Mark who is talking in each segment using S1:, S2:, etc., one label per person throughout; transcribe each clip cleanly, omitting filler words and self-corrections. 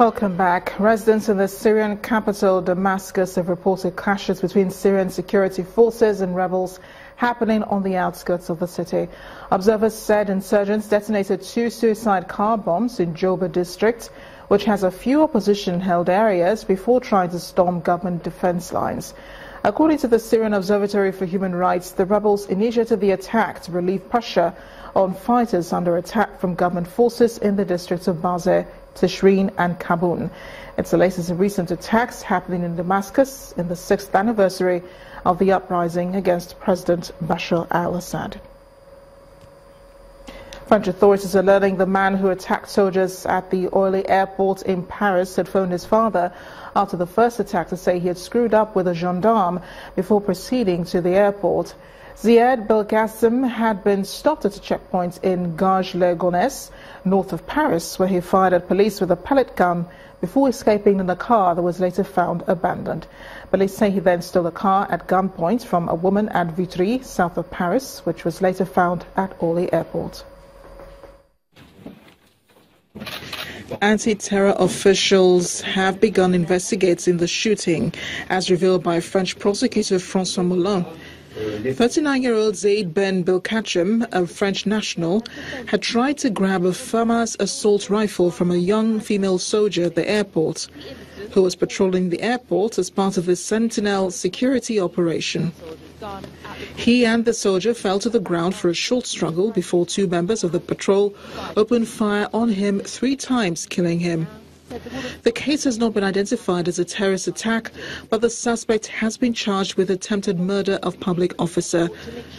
S1: Welcome back. Residents in the Syrian capital, Damascus, have reported clashes between Syrian security forces and rebels happening on the outskirts of the city. Observers said insurgents detonated 2 suicide car bombs in Joba district, which has a few opposition-held areas, before trying to storm government defense lines. According to the Syrian Observatory for Human Rights, the rebels initiated the attack to relieve pressure on fighters under attack from government forces in the districts of Bazeh, Tishreen and Kabun. It's the latest in recent attacks happening in Damascus in the 6th anniversary of the uprising against President Bashar al-Assad. French authorities are learning the man who attacked soldiers at the Orly airport in Paris had phoned his father after the first attack to say he had screwed up with a gendarme before proceeding to the airport. Ziad Belkacem had been stopped at a checkpoint in Garges-les-Gonesse, north of Paris, where he fired at police with a pellet gun before escaping in a car that was later found abandoned. Police say he then stole a car at gunpoint from a woman at Vitry, south of Paris, which was later found at Orly airport. Anti-terror officials have begun investigating the shooting, as revealed by French prosecutor François Moulin. 39-year-old Zaid Ben Belkacem, a French national, had tried to grab a FAMAS assault rifle from a young female soldier at the airport, who was patrolling the airport as part of his Sentinel security operation. He and the soldier fell to the ground for a short struggle before 2 members of the patrol opened fire on him 3 times, killing him. The case has not been identified as a terrorist attack, but the suspect has been charged with attempted murder of public officer,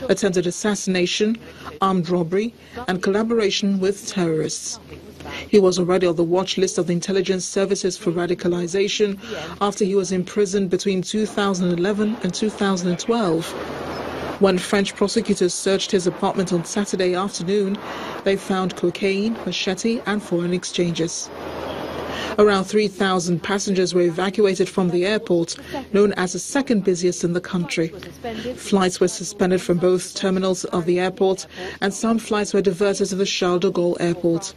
S1: attempted assassination, armed robbery, and collaboration with terrorists. He was already on the watch list of the intelligence services for radicalization after he was imprisoned between 2011 and 2012. When French prosecutors searched his apartment on Saturday afternoon, they found cocaine, machete, and foreign exchanges. Around 3,000 passengers were evacuated from the airport, known as the second busiest in the country. Flights were suspended from both terminals of the airport, and some flights were diverted to the Charles de Gaulle airport.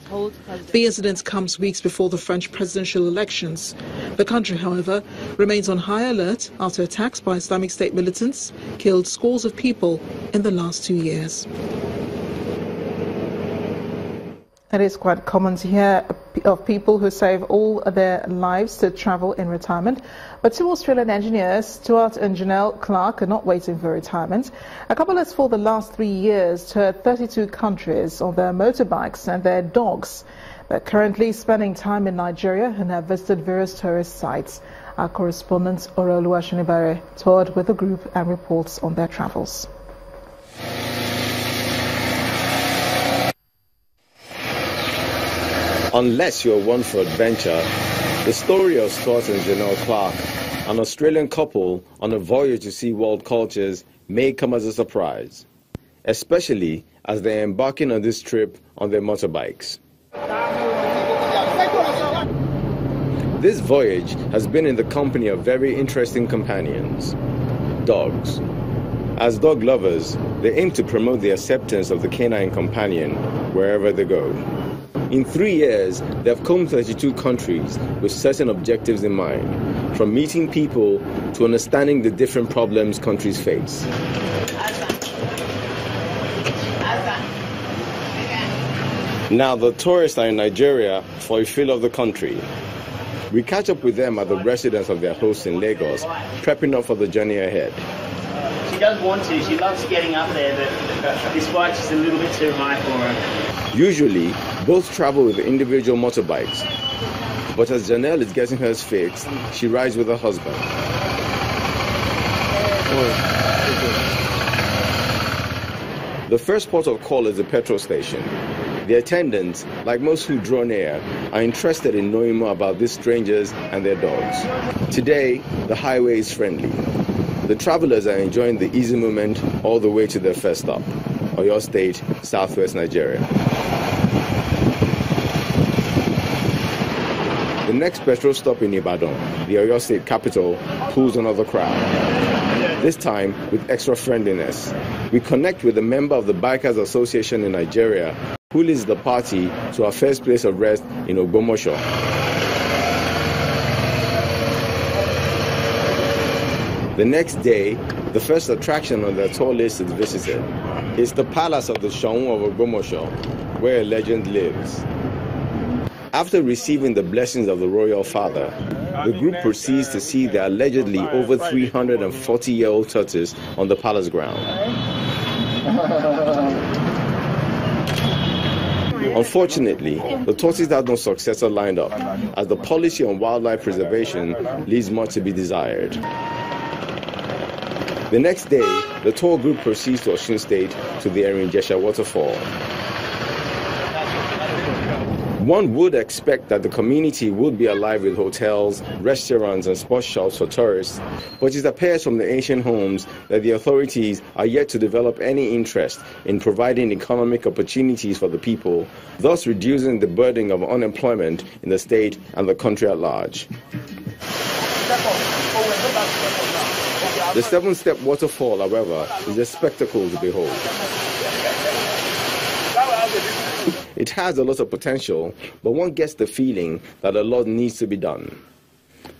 S1: The incident comes weeks before the French presidential elections. The country, however, remains on high alert after attacks by Islamic State militants killed scores of people in the last 2 years. It is quite common to hear of people who save all their lives to travel in retirement. But 2 Australian engineers, Stuart and Janelle Clark, are not waiting for retirement. A couple has for the last 3 years toured 32 countries on their motorbikes and their dogs. They're currently spending time in Nigeria and have visited various tourist sites. Our correspondent Orolu Ashinibare toured with the group and reports on their travels.
S2: Unless you're one for adventure, the story of Stuart and Janelle Clark, an Australian couple on a voyage to see world cultures, may come as a surprise, especially as they're embarking on this trip on their motorbikes. This voyage has been in the company of very interesting companions, dogs. As dog lovers, they aim to promote the acceptance of the canine companion wherever they go. In 3 years, they have combed 32 countries with certain objectives in mind, from meeting people to understanding the different problems countries face. Now, the tourists are in Nigeria for a feel of the country. We catch up with them at the residence of their hosts in Lagos, prepping up for the journey ahead.
S3: She does want to. She loves getting up there, but this bike's just a little bit too high for her.
S2: Usually, both travel with individual motorbikes, but as Janelle is getting hers fixed, she rides with her husband. The first port of call is the petrol station. The attendants, like most who draw near, are interested in knowing more about these strangers and their dogs. Today, the highway is friendly. The travelers are enjoying the easy moment all the way to their first stop, Oyo State, southwest Nigeria. The next petrol stop in Ibadan, the Oyo State capital, pulls another crowd. This time with extra friendliness. We connect with a member of the Bikers Association in Nigeria who leads the party to our first place of rest in Ogbomoso. The next day, the first attraction on their tour list is visited. It's the palace of the Shaun of Ogbomoso, where a legend lives. After receiving the blessings of the royal father, the group proceeds to see the allegedly over 340-year-old tortoise on the palace ground. Unfortunately, the tortoise had no successor lined up, as the policy on wildlife preservation leaves much to be desired. The next day, the tour group proceeds to Osun State to the Erinjesha waterfall. One would expect that the community would be alive with hotels, restaurants and sports shops for tourists, but it appears from the ancient homes that the authorities are yet to develop any interest in providing economic opportunities for the people, thus reducing the burden of unemployment in the state and the country at large. The 7-step waterfall, however, is a spectacle to behold. It has a lot of potential, but one gets the feeling that a lot needs to be done.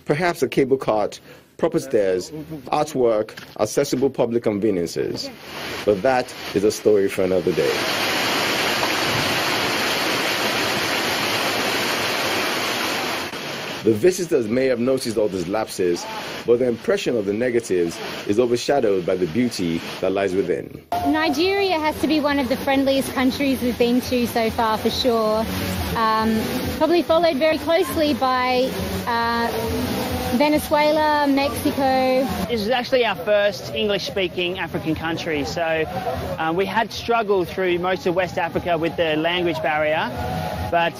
S2: Perhaps a cable cart, proper stairs, artwork, accessible public conveniences. But that is a story for another day. The visitors may have noticed all these lapses, but the impression of the negatives is overshadowed by the beauty that lies within.
S4: Nigeria has to be one of the friendliest countries we've been to so far, for sure. Probably followed very closely by Venezuela, Mexico.
S3: This is actually our first English-speaking African country, so we had struggled through most of West Africa with the language barrier, but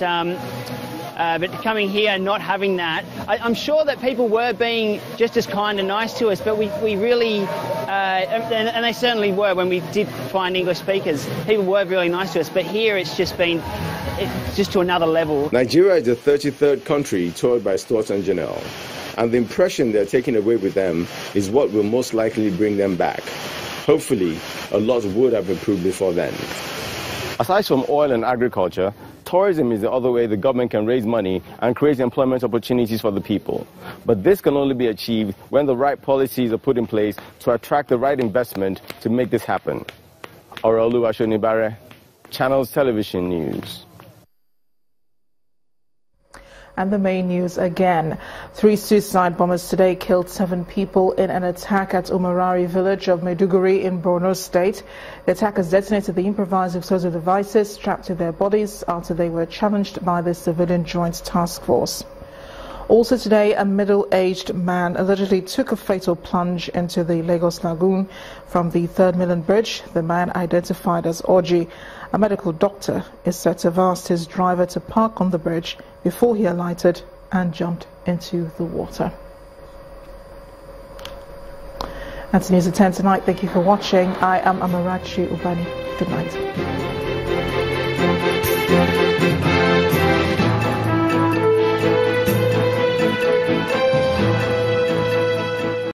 S3: coming here and not having that, I'm sure that people were being just as kind and nice to us, but we really, and they certainly were when we did find English speakers, people were really nice to us, but here it's just to another level.
S2: Nigeria is the 33rd country toured by Stuart and Janelle, and the impression they're taking away with them is what will most likely bring them back. Hopefully, a lot would have improved before then. Aside from oil and agriculture, tourism is the other way the government can raise money and create employment opportunities for the people. But this can only be achieved when the right policies are put in place to attract the right investment to make this happen. Orolu Ashonibare, Channels Television News.
S1: And the main news again. 3 suicide bombers today killed 7 people in an attack at Umarari village of Maiduguri in Borno State. The attackers detonated the improvised explosive devices strapped to their bodies after they were challenged by the Civilian Joint Task Force. Also today, a middle-aged man allegedly took a fatal plunge into the Lagos Lagoon from the 3rd Mainland Bridge. The man, identified as Oji, a medical doctor, is said to have asked his driver to park on the bridge before he alighted and jumped into the water. That's News at 10 tonight. Thank you for watching. I am Amarachi Ubani. Good night.